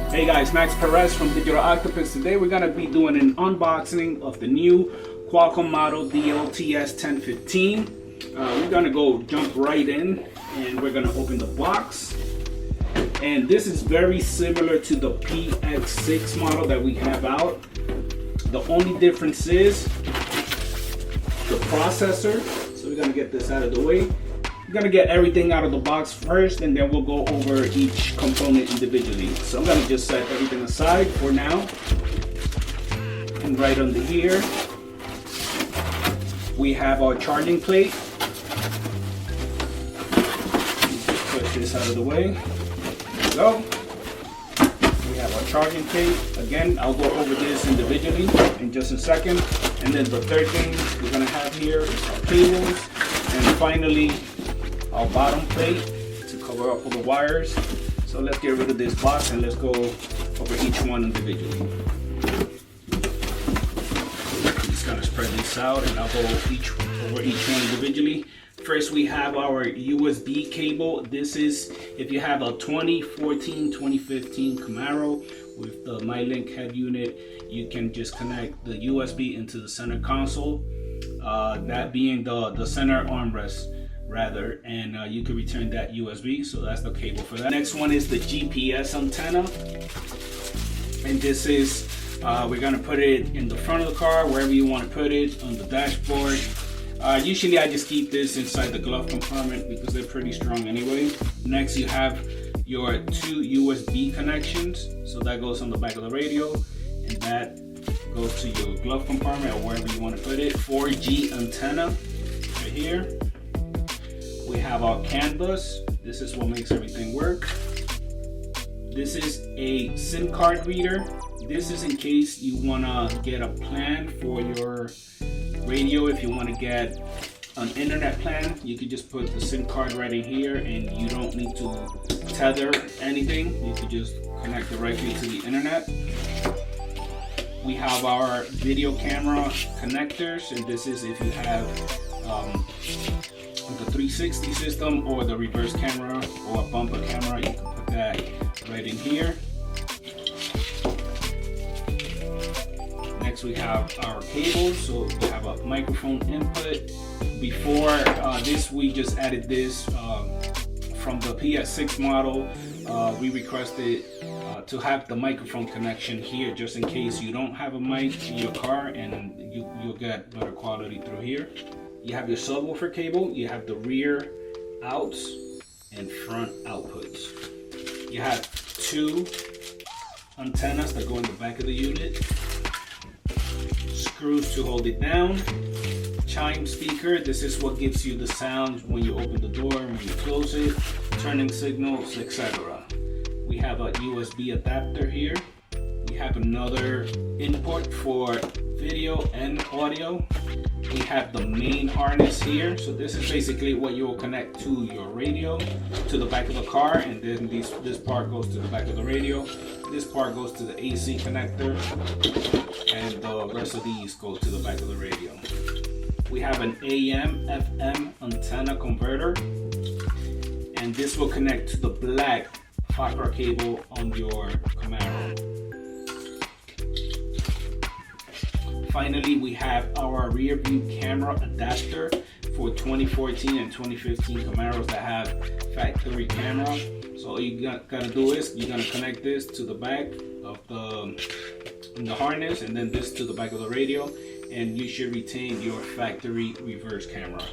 Hey guys, Max Perez from Digital Octopus. Today we're going to be doing an unboxing of the new Qualcomm model DLTS 1015. We're going to go jump right in and we're going to open the box. And this is very similar to the PX6 model that we have out. The only difference is the processor. So we're going to get this out of the way. We're going to get everything out of the box first, and then we'll go over each component individually. So I'm going to just set everything aside for now. And right under here, we have our charging plate. Just put this out of the way. There we go. We have our charging plate. Again, I'll go over this individually in just a second. And then the third thing we're going to have here is our cables. And finally, our bottom plate to cover up all the wires. So let's get rid of this box and let's go over each one individually. Just gonna spread this out and I'll go over each one individually. First, we have our USB cable. This is if you have a 2014, 2015 Camaro with the MyLink head unit, you can just connect the USB into the center console, that being the center armrest rather, and you can return that USB. So that's the cable for that. Next one is the GPS antenna, and this is we're gonna put it in the front of the car, wherever you want to put it, on the dashboard. Usually I just keep this inside the glove compartment because they're pretty strong anyway. Next, you have your two USB connections, so that goes on the back of the radio, and that goes to your glove compartment or wherever you want to put it. 4G antenna right here. We have our CAN bus. This is what makes everything work. This is a SIM card reader. This is in case you want to get a plan for your radio. If you want to get an internet plan, you can just put the SIM card right in here and you don't need to tether anything. You can just connect directly to the internet. We have our video camera connectors, and this is if you have the 360 system or the reverse camera or a bumper camera, you can put that right in here. Next, we have our cables. So we have a microphone input. Before this, we just added this from the PS6 model. We requested to have the microphone connection here just in case you don't have a mic in your car, and you'll get better quality through here. You have your subwoofer cable, you have the rear outs and front outputs. You have two antennas that go in the back of the unit, screws to hold it down, chime speaker. This is what gives you the sound when you open the door and when you close it, turning signals, etc. We have a USB adapter here. We have another input for video and audio. We have the main harness here. So this is basically what you will connect to your radio, to the back of the car, and then this part goes to the back of the radio. This part goes to the AC connector, and the rest of these go to the back of the radio. We have an AM, FM antenna converter, and this will connect to the black copper cable on your Camaro. Finally, we have our rear view camera adapter for 2014 and 2015 Camaros that have factory camera. So all you gotta do is you're gonna connect this to the back of the harness, and then this to the back of the radio, and you should retain your factory reverse camera.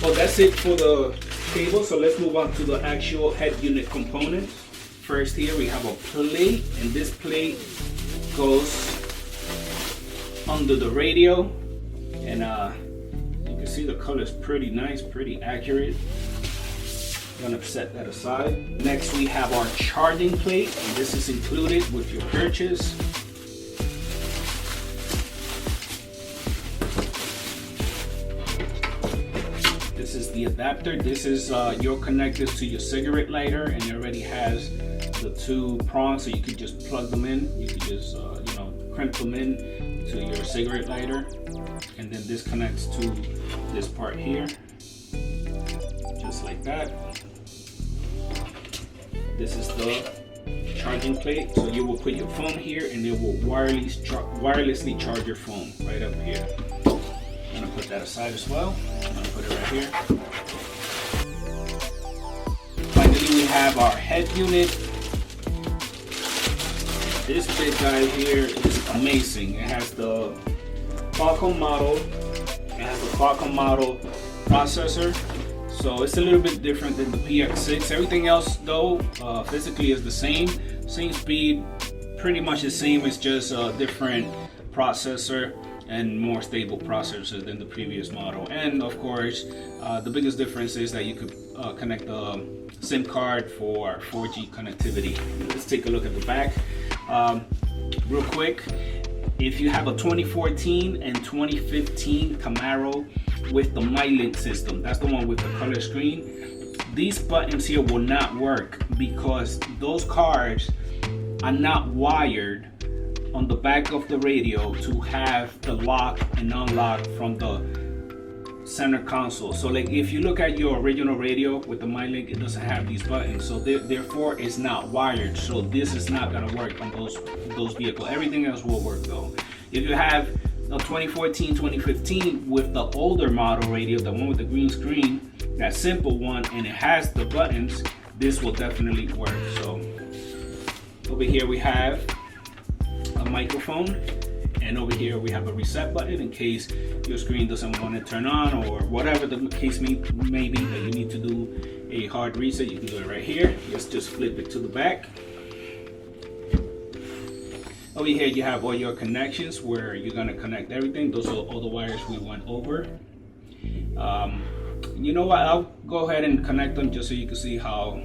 Well, that's it for the cable. So let's move on to the actual head unit components. First, here we have a plate, and this plate goes under the radio, and you can see the color is pretty nice, pretty accurate. I'm gonna set that aside. Next, we have our charging plate, and this is included with your purchase. This is the adapter. This is your connectors to your cigarette lighter, and it already has the two prongs, so you can just plug them in. You can just crimp them in to your cigarette lighter, and then this connects to this part here, just like that. This is the charging plate. So you will put your phone here and it will wirelessly charge your phone right up here. I'm gonna put that aside as well. I'm gonna put it right here. Finally, we have our head unit. This big guy here is amazing. It has the Qualcomm model. It has the Qualcomm model processor. So it's a little bit different than the PX6. Everything else though, physically is the same. Same speed, pretty much the same. It's just a different processor and more stable processor than the previous model. And of course, the biggest difference is that you could connect the SIM card for 4G connectivity. Let's take a look at the back. Real quick, if you have a 2014 and 2015 Camaro with the MyLink system, that's the one with the color screen, these buttons here will not work because those cards are not wired on the back of the radio to have the lock and unlock from the center console. So like if you look at your original radio with the MyLink, it doesn't have these buttons, so therefore it's not wired. So this is not gonna work on those vehicles. Everything else will work though. If you have a 2014, 2015 with the older model radio, the one with the green screen, that simple one, and it has the buttons, this will definitely work. So over here we have a microphone, and over here we have a reset button in case your screen doesn't want to turn on or whatever the case may be that you need to do a hard reset. You can do it right here. Let's just flip it to the back. Over here you have all your connections where you're going to connect everything. Those are all the wires we went over. You know what, I'll go ahead and connect them just so you can see how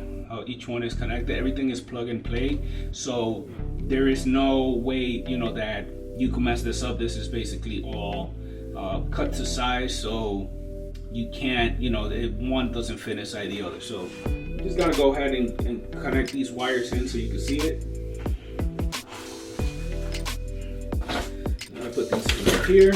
each one is connected. Everything is plug and play, so there is no way, you know, that you can mess this up. This is basically all cut to size, so you can't, you know, one doesn't fit inside the other. So I'm just gonna go ahead and connect these wires in so you can see it. I'm gonna put these in here.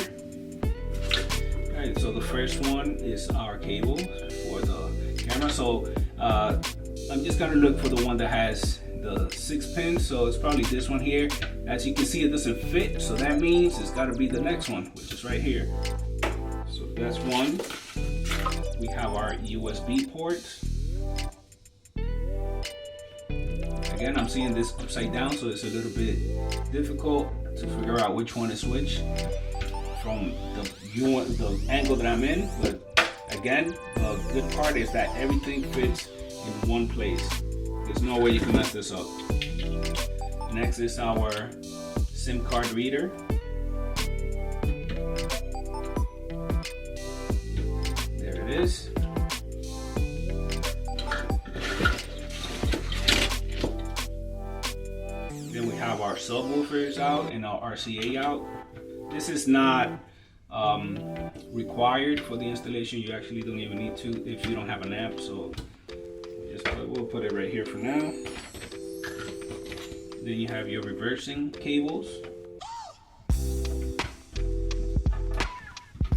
Alright, so the first one is our cable for the camera. So I'm just gonna look for the one that has the 6 pins, so it's probably this one here. As you can see, it doesn't fit, so that means it's got to be the next one, which is right here. So that's one. We have our USB port. Again, I'm seeing this upside down, so it's a little bit difficult to figure out which one is which from the angle that I'm in. But again, the good part is that everything fits in one place. There's no way you can mess this up. Next is our SIM card reader. There it is. Then we have our subwoofers out and our RCA out. This is not required for the installation. You actually don't even need to if you don't have an amp. So we'll put it right here for now. Then you have your reversing cables.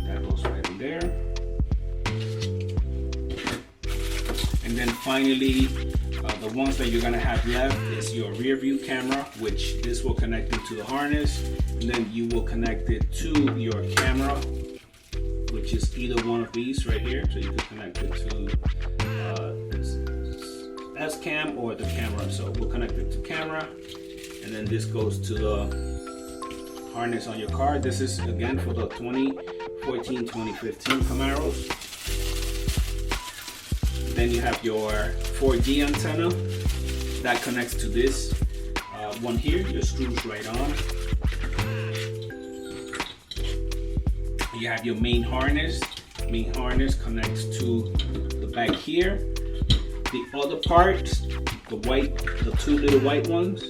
That goes right in there. And then finally, the ones that you're gonna have left is your rear view camera, which this will connect into the harness, and then you will connect it to your camera, which is either one of these right here. So you can connect it to S-cam or the camera. So we'll connect it to camera, and then this goes to the harness on your car. This is again for the 2014, 2015 Camaros. Then you have your 4G antenna that connects to this one here. Your screws right on. You have your main harness. Main harness connects to the back here. The other parts, the two little white ones.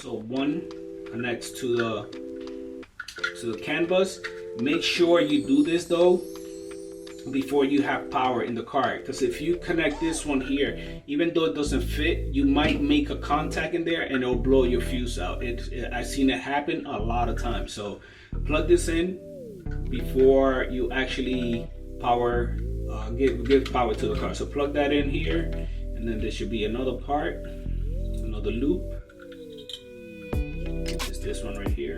So one connects to the CAN bus. Make sure you do this though before you have power in the car, because if you connect this one here, even though it doesn't fit, you might make a contact in there and it'll blow your fuse out. I've seen it happen a lot of times. So plug this in before you actually give power to the car. So plug that in here, and then there should be another part. another loop, which is this one right here.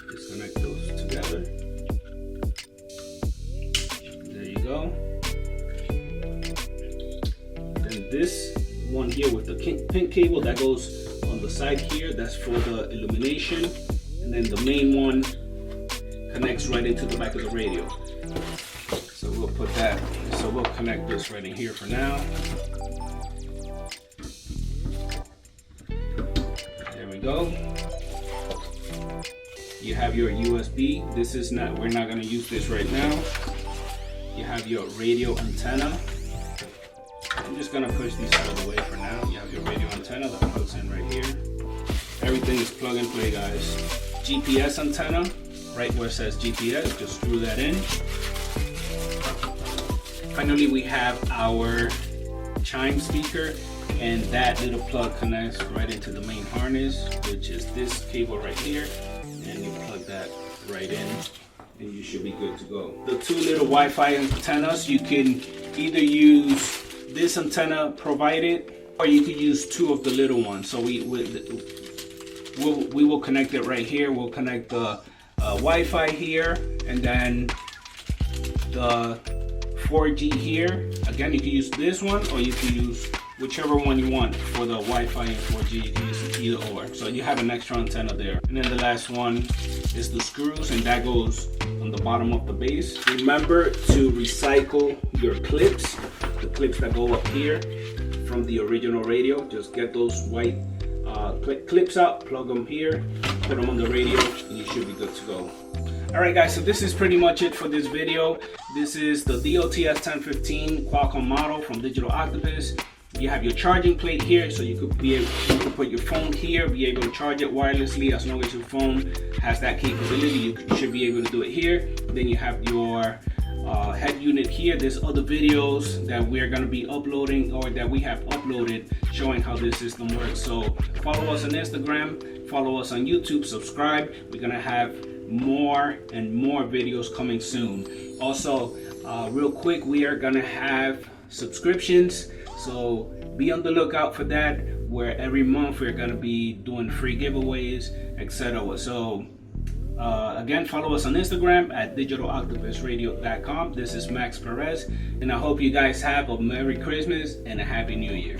Disconnect those together. There you go. Then this one here with the pink cable that goes on the side here, that's for the illumination. And then the main one connects right into the back of the radio. So we'll put that, so we'll connect this right in here for now. There we go. You have your USB. This is not, we're not going to use this right now. You have your radio antenna. I'm just going to push these out of the way for now. You have your radio antenna that plugs in right here. Everything is plug and play, guys. GPS antenna, right where it says GPS, just screw that in. Finally, we have our chime speaker, and that little plug connects right into the main harness, which is this cable right here, and you plug that right in and you should be good to go. The two little Wi-Fi antennas, you can either use this antenna provided, or you could use two of the little ones. So we will connect it right here. We'll connect the Wi-Fi here, and then the 4G here. Again, you can use this one, or you can use whichever one you want for the Wi-Fi and 4G. You can use either or. So you have an extra antenna there. And then the last one is the screws, and that goes on the bottom of the base. Remember to recycle your clips, the clips that go up here from the original radio. Just get those white clips out, plug them here, put them on the radio, and you should be good to go. Alright guys, so this is pretty much it for this video. This is the DOTS 1015 Qualcomm model from Digital Octopus. You have your charging plate here, so you could put your phone here, be able to charge it wirelessly. As long as your phone has that capability, you should be able to do it here. Then you have your head unit here. There's other videos that we're going to be uploading, or that we have uploaded, showing how this system works. So follow us on Instagram, follow us on YouTube, subscribe. We're going to have more and more videos coming soon. Also, real quick, we are going to have subscriptions, so be on the lookout for that, where every month we're going to be doing free giveaways, etc. So again, follow us on Instagram at digitaloctopusradio.com. This is Max Perez, and I hope you guys have a Merry Christmas and a Happy New Year.